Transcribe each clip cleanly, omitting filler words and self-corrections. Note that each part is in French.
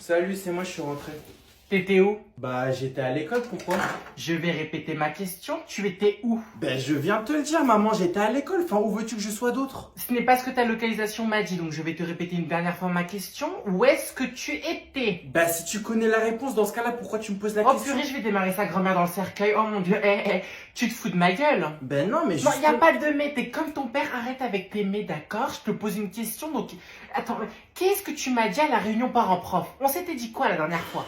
Salut, c'est moi, je suis rentré. T'étais où? Bah, j'étais à l'école, pourquoi? Je vais répéter ma question. Tu étais où? Ben, je viens de te le dire, maman, j'étais à l'école. Enfin, où veux-tu que je sois d'autre? Ce n'est pas ce que ta localisation m'a dit, donc je vais te répéter une dernière fois ma question. Où est-ce que tu étais? Bah, si tu connais la réponse, dans ce cas-là, pourquoi tu me poses la Oh question? purée, je vais démarrer sa grand-mère dans le cercueil. Oh mon dieu, tu te fous de ma gueule? Ben non, mais Non, juste... y a pas de mais, t'es comme ton père, arrête avec tes mais, d'accord? Je te pose une question, donc... Attends, qu'est-ce que tu m'as dit à la réunion parents-prof? On s'était dit quoi la dernière fois?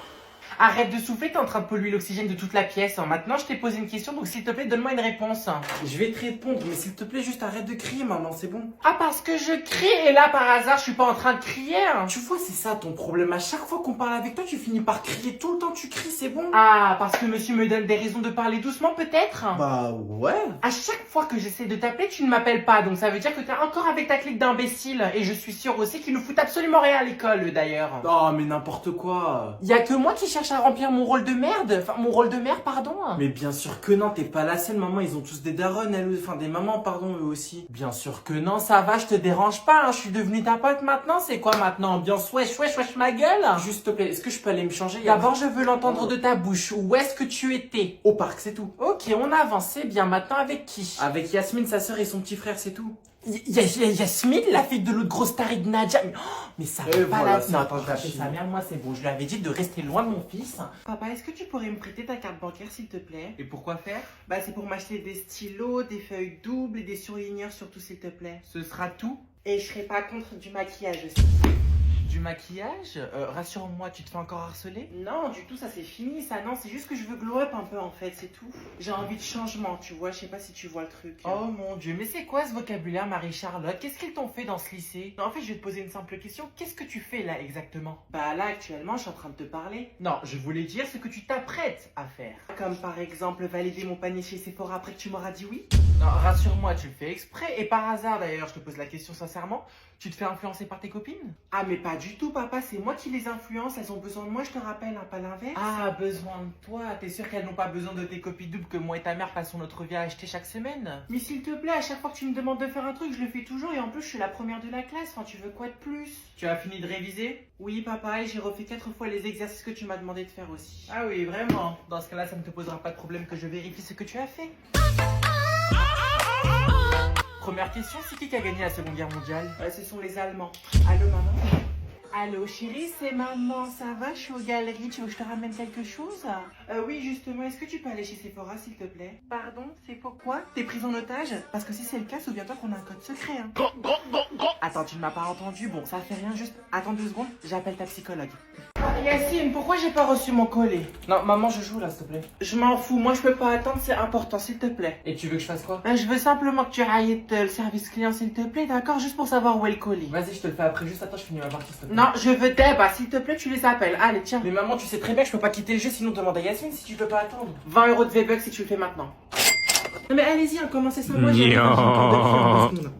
Arrête de souffler, t'es en train de polluer l'oxygène de toute la pièce. Maintenant, je t'ai posé une question, donc s'il te plaît, donne-moi une réponse. Je vais te répondre, mais s'il te plaît, juste arrête de crier, maman, c'est bon. Ah, parce que je crie, et là, par hasard, je suis pas en train de crier. Tu vois, c'est ça ton problème. À chaque fois qu'on parle avec toi, tu finis par crier. Tout le temps, tu cries, c'est bon. Ah, parce que monsieur me donne des raisons de parler doucement, peut-être? Bah, ouais. À chaque fois que j'essaie de t'appeler, tu ne m'appelles pas, donc ça veut dire que t'es encore avec ta clique d'imbéciles. Et je suis sûre aussi qu'ils ne foutent absolument rien à l'école, eux, d'ailleurs. Oh, mais n'importe quoi. Y a que moi qui cherche à remplir mon rôle de merde. Enfin, mon rôle de mère, pardon. Mais bien sûr que non, t'es pas la seule, maman, ils ont tous des darons, elles, enfin des mamans, pardon, eux aussi. Bien sûr que non, ça va, je te dérange pas, hein, je suis devenue ta pote maintenant, c'est quoi maintenant? Ambiance wesh wesh wesh ma gueule? Juste, s'il te plaît, est-ce que je peux aller me changer? D'abord, je veux l'entendre de ta bouche. Où est-ce que tu étais? Au parc, c'est tout. Ok, on avance, c'est bien. Maintenant, avec qui? Avec Yasmine, sa sœur et son petit frère, c'est tout. Yasmine, la fille de l'autre grosse tarée de Nadia. Mais ça va pas voilà, la... c'est Non, un attends, je vais appeler crachis. sa mère, moi c'est bon. Je lui avais dit de rester loin de mon fils. Papa, est-ce que tu pourrais me prêter ta carte bancaire, s'il te plaît? Et pourquoi faire? Bah, c'est pour m'acheter des stylos, des feuilles doubles et des surligneurs surtout, s'il te plaît. Ce sera tout? Et je serai pas contre du maquillage aussi. Du maquillage? Rassure-moi, tu te fais encore harceler? Non, du tout, ça c'est fini, ça. Non, c'est juste que je veux glow up un peu en fait, c'est tout. J'ai envie de changement, tu vois. Je sais pas si tu vois le truc. Oh mon dieu, mais c'est quoi ce vocabulaire, Marie-Charlotte? Qu'est-ce qu'ils t'ont fait dans ce lycée? Non, en fait, je vais te poser une simple question. Qu'est-ce que tu fais là exactement? Bah là, actuellement, je suis en train de te parler. Non, je voulais dire ce que tu t'apprêtes à faire. Comme par exemple valider mon panier chez Sephora après que tu m'auras dit oui. Non, rassure-moi, tu le fais exprès. Et par hasard, d'ailleurs, je te pose la question sincèrement, tu te fais influencer par tes copines? Ah mais pas du tout papa, c'est moi qui les influence, elles ont besoin de moi, je te rappelle, hein, pas l'inverse. Ah, besoin de toi. T'es sûr qu'elles n'ont pas besoin de tes copies doubles que moi et ta mère passons notre vie à acheter chaque semaine? Mais s'il te plaît, à chaque fois que tu me demandes de faire un truc, je le fais toujours et en plus je suis la première de la classe, enfin tu veux quoi de plus? Tu as fini de réviser? Oui papa, et j'ai refait 4 fois les exercices que tu m'as demandé de faire aussi. Ah oui, vraiment. Dans ce cas-là, ça ne te posera pas de problème que je vérifie ce que tu as fait. Première question, c'est qui a gagné la Seconde Guerre mondiale? Ce sont les Allemands. Allô maman? Allô chérie, c'est maman, ça va? Je suis aux galeries, tu veux que je te ramène quelque chose? Oui justement, est-ce que tu peux aller chez Sephora s'il te plaît? Pardon, c'est pourquoi? T'es prise en otage? Parce que si c'est le cas, souviens-toi qu'on a un code secret hein. Attends, tu ne m'as pas entendu? Bon, ça fait rien, juste attends 2 secondes, j'appelle ta psychologue. Yacine, pourquoi j'ai pas reçu mon colis? Non, maman, je joue là, s'il te plaît. Je m'en fous, moi je peux pas attendre, c'est important, s'il te plaît. Et tu veux que je fasse quoi? Je veux simplement que tu ailles le service client, s'il te plaît, d'accord? Juste pour savoir où est le colis. Vas-y, je te le fais après. Juste attends, je finis ma partie, s'il te plaît. Non, je veux débat, s'il te plaît, tu les appelles. Allez, tiens. Mais maman, tu sais très bien que je peux pas quitter le jeu, sinon demande à Yasmine si tu peux pas attendre. 20 € de V-Bucks si tu le fais maintenant. Non mais allez-y, hein, commencez ça. Moi, j'ai encore 2 secondes.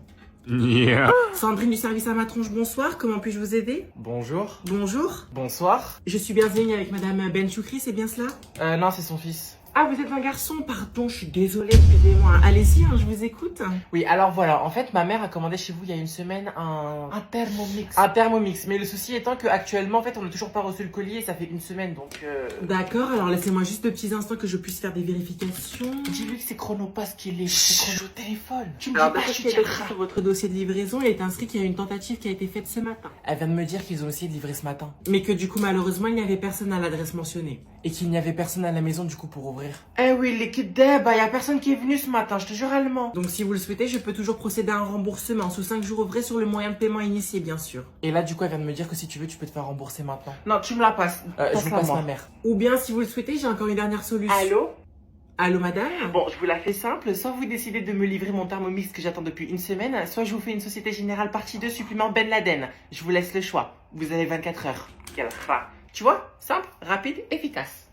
Sandrine du service à ma tronche, bonsoir. Comment puis-je vous aider? Bonjour. Bonjour. Bonsoir. Je suis bien venue avec madame Benchoukri, c'est bien cela? Non, c'est son fils. Ah, vous êtes un garçon, pardon, je suis désolée, excusez-moi. Allez-y, hein, je vous écoute. Oui, alors voilà, en fait, ma mère a commandé chez vous il y a une semaine Un Thermomix. un Thermomix. Mais le souci étant qu'actuellement, en fait, on n'a toujours pas reçu le colis et ça fait une semaine, donc D'accord, alors laissez-moi juste 2 petits instants que je puisse faire des vérifications. dis-lui que c'est Chronopass qui est c'est Chrono téléphone. Tu me dis pas ce qui est écrit sur votre dossier de livraison, il est inscrit qu'il y a une tentative qui a été faite ce matin. Elle vient de me dire qu'ils ont essayé de livrer ce matin. Mais que du coup, malheureusement, il n'y avait personne à l'adresse mentionnée. Et qu'il n'y avait personne à la maison, du coup, pour ouvrir. Eh oui, les kids bah y a personne qui est venu ce matin, je te jure allemand. Donc si vous le souhaitez, je peux toujours procéder à un remboursement sous 5 jours ouvrés sur le moyen de paiement initié, bien sûr. Et là, du coup, elle vient de me dire que si tu veux, tu peux te faire rembourser maintenant. Non, tu me la passes. Je vous passe ma mère. Ou bien, si vous le souhaitez, j'ai encore une dernière solution. Allô? Allô, madame? Bon, je vous la fais simple. Soit vous décidez de me livrer mon Thermomix que j'attends depuis une semaine, soit je vous fais une Société Générale partie 2 supplément Ben Laden. Je vous laisse le choix. Vous avez 24 heures. Quelle fin. Tu vois? Simple, rapide, efficace.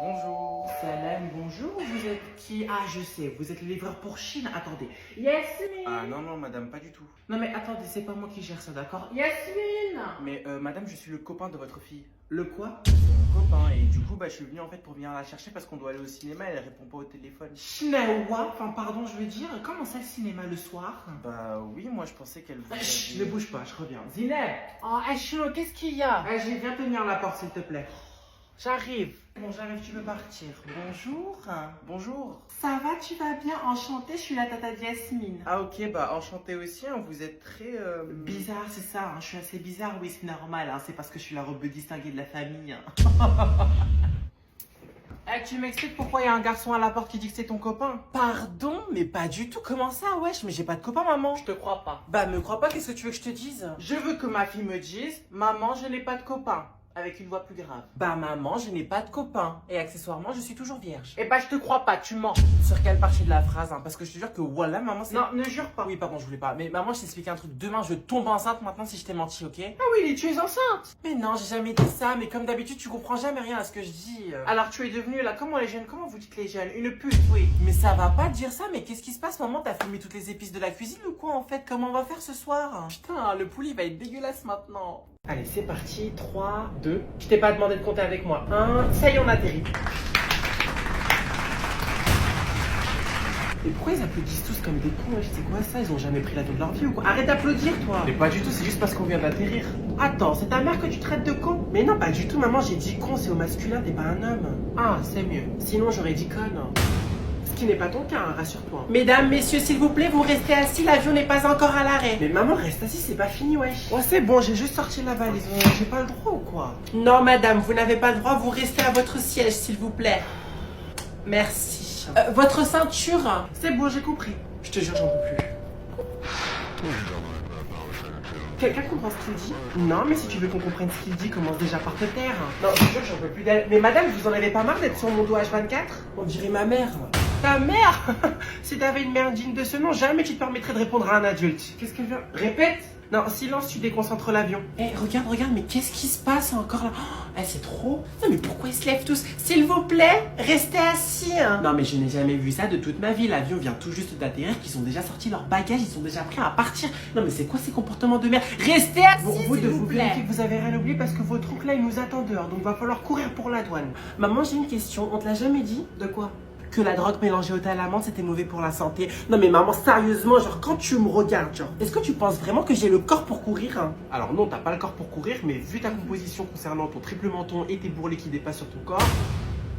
Bonjour. Salam, bonjour. Vous vous êtes qui? Ah, je sais, vous êtes le livreur pour Chine. Attendez. Yasmine. Ah non, non, madame, pas du tout. Non mais attendez, c'est pas moi qui gère ça, d'accord? Yasmine. Mais madame, je suis le copain de votre fille. Le quoi? C'est mon copain et du coup, bah, je suis venu en fait pour venir la chercher parce qu'on doit aller au cinéma et elle répond pas au téléphone. Schnawa? Enfin, pardon, je veux dire, comment ça le cinéma le soir? Bah oui, moi je pensais qu'elle voulait... Chut, ne bouge pas, je reviens. Zineb. Oh, Ashlo, qu'est-ce qu'il y a? Je viens tenir la porte, s'il te plaît. J'arrive. Bon, j'arrive, tu veux partir. Bonjour. Bonjour. Ça va, tu vas bien? Enchantée, je suis la tata de Yasmine. Ah ok, bah enchanté aussi, hein, vous êtes très... Bizarre, c'est ça, hein, je suis assez bizarre, oui, c'est normal, hein, c'est parce que je suis la robe distinguée de la famille. Tu m'expliques pourquoi il y a un garçon à la porte qui dit que c'est ton copain? Pardon? Mais pas du tout, comment ça, wesh? Mais j'ai pas de copain, maman. Je te crois pas. Bah, me crois pas, qu'est-ce que tu veux que je te dise? Je veux que ma fille me dise, maman, je n'ai pas de copain. Avec une voix plus grave. Bah maman, je n'ai pas de copain. Et accessoirement, je suis toujours vierge. Eh bah je te crois pas, tu mens. Sur quelle partie de la phrase, hein? Parce que je te jure que voilà, maman, c'est... Non, ne jure pas. Oui, pardon, je voulais pas. Mais maman, je t'explique un truc. Demain, je tombe enceinte maintenant si je t'ai menti, ok? Ah oui, tu es enceinte. Mais non, j'ai jamais dit ça. Mais comme d'habitude, tu comprends jamais rien à ce que je dis. Alors tu es devenue là, comment les jeunes, comment vous dites les jeunes? Une pute, oui. Mais ça va pas dire ça. Mais qu'est-ce qui se passe, maman? T'as fumé toutes les épices de la cuisine ou quoi, en fait? Comment on va faire ce soir? Putain, le poulet va être dégueulasse maintenant. Allez, c'est parti. 3, 2. Je t'ai pas demandé de compter avec moi. 1. Ça y est, on atterrit. Mais pourquoi ils applaudissent tous comme des cons? C'est quoi ça? Ils ont jamais pris l'avion de leur vie ou quoi? Arrête d'applaudir, toi! Mais pas du tout, c'est juste parce qu'on vient d'atterrir. Attends, c'est ta mère que tu traites de con? Mais non, pas du tout, maman, j'ai dit con, c'est au masculin, t'es pas un homme. Ah, c'est mieux. Sinon, j'aurais dit conne. Ce qui n'est pas ton cas, hein, rassure-toi. Mesdames, messieurs, s'il vous plaît, vous restez assis, l'avion n'est pas encore à l'arrêt. Mais maman, reste assis, c'est pas fini, wesh. Ouais, c'est bon, j'ai juste sorti la valise. J'ai pas le droit ou quoi? Non, madame, vous n'avez pas le droit, vous restez à votre siège, s'il vous plaît. Merci. Votre ceinture? C'est bon, j'ai compris. Je te jure, j'en peux plus. Quelqu'un comprend ce qu'il dit? Non, mais si tu veux qu'on comprenne ce qu'il dit, commence déjà par te taire. Non, je te jure, j'en peux plus d'elle. Mais madame, vous en avez pas marre d'être sur mon dos H24? On dirait ma mère. Ta mère? Si t'avais une mère digne de ce nom, jamais tu te permettrais de répondre à un adulte. Qu'est-ce qu'elle vient? Répète! Non, silence, tu déconcentres l'avion. Eh, regarde, mais qu'est-ce qui se passe encore là? Oh, c'est trop. Non, mais pourquoi ils se lèvent tous? S'il vous plaît, restez assis. Hein. Non, mais je n'ai jamais vu ça de toute ma vie. L'avion vient tout juste d'atterrir, qu'ils ont déjà sorti leurs bagages, ils sont déjà prêts à partir. Non, mais c'est quoi ces comportements de merde? Restez assis, s'il vous plaît. Vérifiez que vous avez rien oublié parce que votre oncle là, il nous attend dehors, donc va falloir courir pour la douane. Maman, j'ai une question. On te l'a jamais dit? De quoi? Que la drogue mélangée au thé à la menthe c'était mauvais pour la santé. Non mais maman, sérieusement, genre quand tu me regardes, genre, est-ce que tu penses vraiment que j'ai le corps pour courir? Hein? Alors non, t'as pas le corps pour courir, mais vu ta composition concernant ton triple menton et tes bourrelets qui dépassent sur ton corps,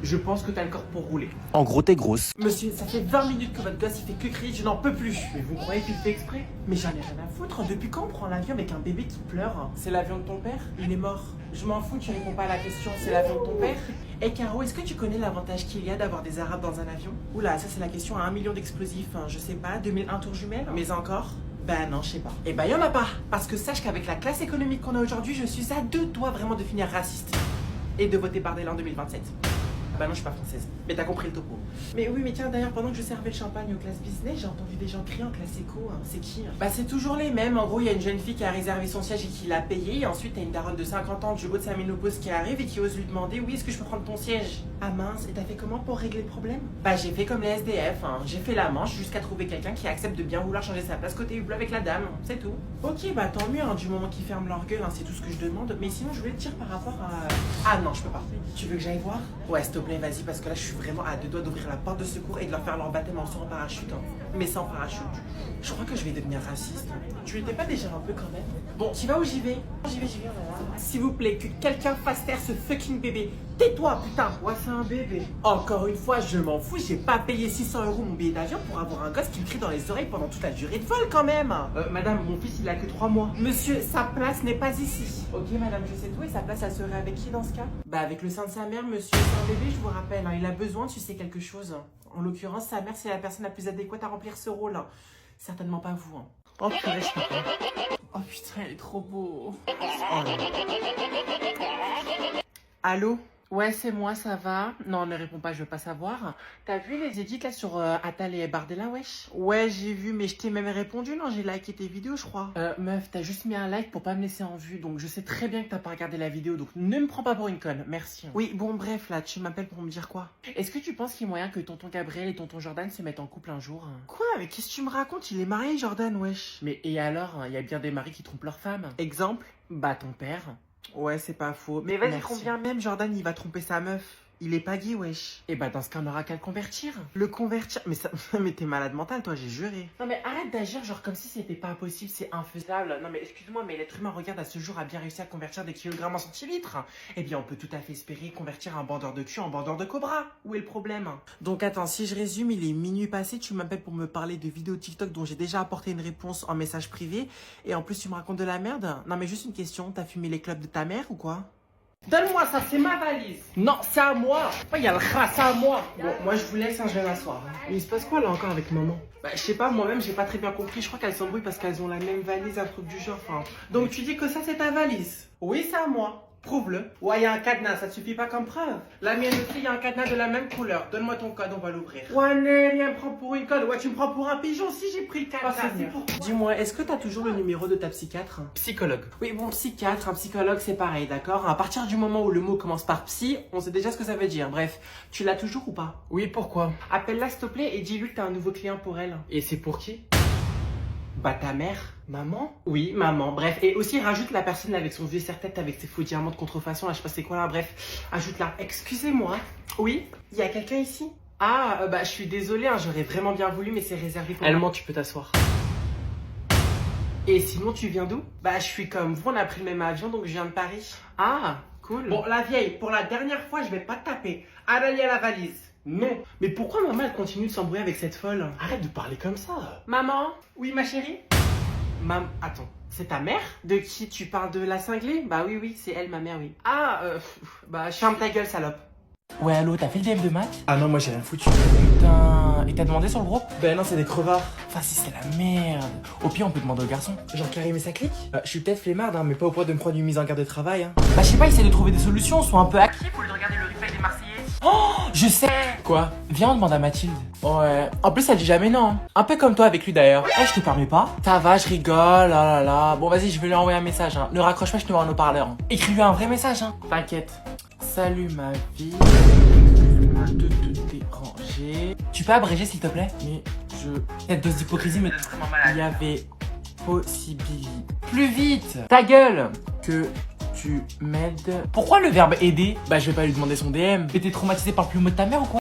je pense que t'as le corps pour rouler. En gros, t'es grosse. Monsieur, ça fait 20 minutes que votre gosse il fait que crier, je n'en peux plus. Mais vous croyez qu'il fait exprès? Mais j'en ai rien à foutre. Depuis quand on prend l'avion avec un bébé qui pleure? C'est l'avion de ton père? Il est mort. Je m'en fous, tu réponds pas à la question, c'est l'avion de ton père? Eh Caro, est-ce que tu connais l'avantage qu'il y a d'avoir des arabes dans un avion? Oula, ça c'est la question à 1 million d'explosifs, hein, je sais pas, 2001 tours jumelles? Mais encore? Ben non, je sais pas. Eh ben y en a pas. Parce que sache qu'avec la classe économique qu'on a aujourd'hui, je suis à 2 doigts vraiment de finir raciste. Et de voter Bardella en 2027. Bah non, je suis pas française. Mais t'as compris le topo. Mais oui, mais tiens, d'ailleurs, pendant que je servais le champagne aux classes business, j'ai entendu des gens crier en classe éco. Hein. C'est qui? Bah c'est toujours les mêmes. En gros, il y a une jeune fille qui a réservé son siège et qui l'a payé. Et ensuite, t'as une daronne de 50 ans du haut de sa ménopause qui arrive et qui ose lui demander: oui, est-ce que je peux prendre ton siège? Ah mince, et t'as fait comment pour régler le problème? Bah j'ai fait comme les SDF. Hein. J'ai fait la manche jusqu'à trouver quelqu'un qui accepte de bien vouloir changer sa place côté hublot avec la dame. C'est tout. Ok, bah tant mieux, hein, du moment qu'ils ferment leur gueule, hein, c'est tout ce que je demande. Mais sinon, je voulais te dire par rapport à... Ah non, je peux pas. Tu veux que j'aille voir? Ouais, s'il te plaît, vas-y, parce que là, je suis vraiment à 2 doigts d'ouvrir la porte de secours et de leur faire leur baptême en saut en parachute. Hein. Mais sans parachute. Je crois que je vais devenir raciste. Tu l'étais pas déjà un peu quand même? Bon, tu vas où j'y vais? J'y vais, oh là là. S'il vous plaît, que quelqu'un fasse taire ce fucking bébé. Tais-toi, putain. Ouais, c'est un bébé. Encore une fois, je m'en fous, j'ai pas payé 600 € mon billet d'avion pour avoir un gosse qui me crie dans les oreilles pendant toute la durée de vol quand même. Madame, mon fils, il a que 3 mois. Monsieur, sa place n'est pas ici. Ok, madame, je sais tout. Et sa place, elle serait avec qui dans ce cas? Bah, avec le sein de sa mère, monsieur. C'est un bébé, je vous rappelle. Hein, il a besoin de sucer quelque chose. En l'occurrence, sa mère, c'est la personne la plus adéquate à remplir ce rôle. Certainement pas vous. Hein. Oh purée, je peux pas. Oh putain, il est trop beau. Oh, Allô? Ouais, c'est moi, ça va. Non, ne réponds pas, je veux pas savoir. T'as vu les edits là sur Attal et Bardella, wesh? Ouais, j'ai vu, mais je t'ai même répondu, non? J'ai liké tes vidéos, je crois. Meuf, t'as juste mis un like pour pas me laisser en vue, donc je sais très bien que t'as pas regardé la vidéo, donc ne me prends pas pour une conne, merci. Oui, bon, bref, là, tu m'appelles pour me dire quoi? Est-ce que tu penses qu'il y a moyen que tonton Gabriel et tonton Jordan se mettent en couple un jour? Quoi? Mais qu'est-ce que tu me racontes? Il est marié, Jordan, wesh. Mais et alors? Il y a bien des maris qui trompent leurs femmes. Exemple? Bah, ton père. Ouais, c'est pas faux. Mais vas-y, combien même Jordan, il va tromper sa meuf? Il est pas gay, wesh. Et bah, dans ce cas, on aura qu'à le convertir. Le convertir? Mais ça, mais t'es malade mental, toi, j'ai juré. Non, mais arrête d'agir genre comme si c'était pas possible, c'est infaisable. Non, mais excuse-moi, mais l'être humain, regarde, à ce jour, a bien réussi à convertir des kilogrammes en centilitres. Eh bien, on peut tout à fait espérer convertir un bandeur de cul en bandeur de cobra. Où est le problème? Donc, attends, si je résume, il est minuit passé, tu m'appelles pour me parler de vidéos TikTok dont j'ai déjà apporté une réponse en message privé. Et en plus, tu me racontes de la merde? Non, mais juste une question, t'as fumé les clopes de ta mère ou quoi? Donne-moi ça, c'est ma valise. Non, c'est à moi. Il y a le rat, c'est à moi. Bon, moi je vous laisse, hein, je vais m'asseoir. Mais il se passe quoi là encore avec maman? Bah, je sais pas, moi-même j'ai pas très bien compris. Je crois qu'elles s'embrouillent parce qu'elles ont la même valise, un truc du genre. Enfin. Donc tu dis que ça c'est ta valise? Oui, c'est à moi. Prouve-le. Ouais, il y a un cadenas, ça te suffit pas comme preuve. La mienne aussi, il y a un cadenas de la même couleur. Donne-moi ton code, on va l'ouvrir. Ouais, elle me prend pour une conne. Ouais, tu me prends pour un pigeon si j'ai pris le cadenas. C'est pour... Dis-moi, est-ce que t'as toujours le numéro de ta psychiatre? Psychologue. Oui, bon, psychiatre, un psychologue, c'est pareil, d'accord? À partir du moment où le mot commence par psy, on sait déjà ce que ça veut dire. Bref, tu l'as toujours ou pas? Oui, pourquoi? Appelle-la s'il te plaît et dis-lui que t'as un nouveau client pour elle. Et c'est pour qui? Bah ta mère. Maman? Oui, maman. Bref, et aussi rajoute la personne avec son vieux serre-tête avec ses faux diamants de contrefaçon, là, je sais pas c'est quoi là, bref. Ajoute-la. Excusez-moi. Oui? Il y a quelqu'un ici? Ah, bah je suis désolée, hein, j'aurais vraiment bien voulu, mais c'est réservé pour moi. Tu peux t'asseoir. Et sinon, tu viens d'où? Bah je suis comme vous, on a pris le même avion, donc je viens de Paris. Ah, cool. Bon, la vieille, pour la dernière fois, je vais pas te taper. Allez à la valise. Non. Mais pourquoi maman elle continue de s'embrouiller avec cette folle? Arrête de parler comme ça. Maman? Oui ma chérie? Attends, c'est ta mère? De qui tu parles? De la cinglée? Bah oui, c'est elle ma mère, oui. Ah, bah ferme ta gueule salope. Ouais allô, t'as fait le DM de maths? Ah non, moi j'ai rien foutu. Putain, et t'as demandé sur le groupe? Ben non, c'est des crevards. Enfin si c'est la merde. Au pire on peut demander au garçon. Genre Karim et sa clique? Je suis peut-être flemmard, hein, mais pas au point de me prendre une mise en garde de travail. Hein. Bah je sais pas, essaie de trouver des solutions, sois un peu actif au lieu de regarder le replay des Marseillais. Oh, je sais. Quoi? Viens, on demande à Mathilde. Ouais. En plus, elle dit jamais non. Un peu comme toi avec lui d'ailleurs. Eh, je te permets pas? Ça va, je rigole, oh là là. Bon, vas-y, je vais lui envoyer un message. Hein. Ne raccroche pas, je te mets en haut-parleur. Hein. Écris-lui un vrai message. Hein. T'inquiète. Salut ma vie. De te déranger. Tu peux abréger s'il te plaît? Mais cette dose d'hypocrisie me donne vraiment malade. Il y avait possibilité. Plus vite. Ta gueule. Que tu m'aides. Pourquoi le verbe aider? Bah je vais pas lui demander son DM. Mais t'es traumatisé par le plus mot de ta mère ou quoi?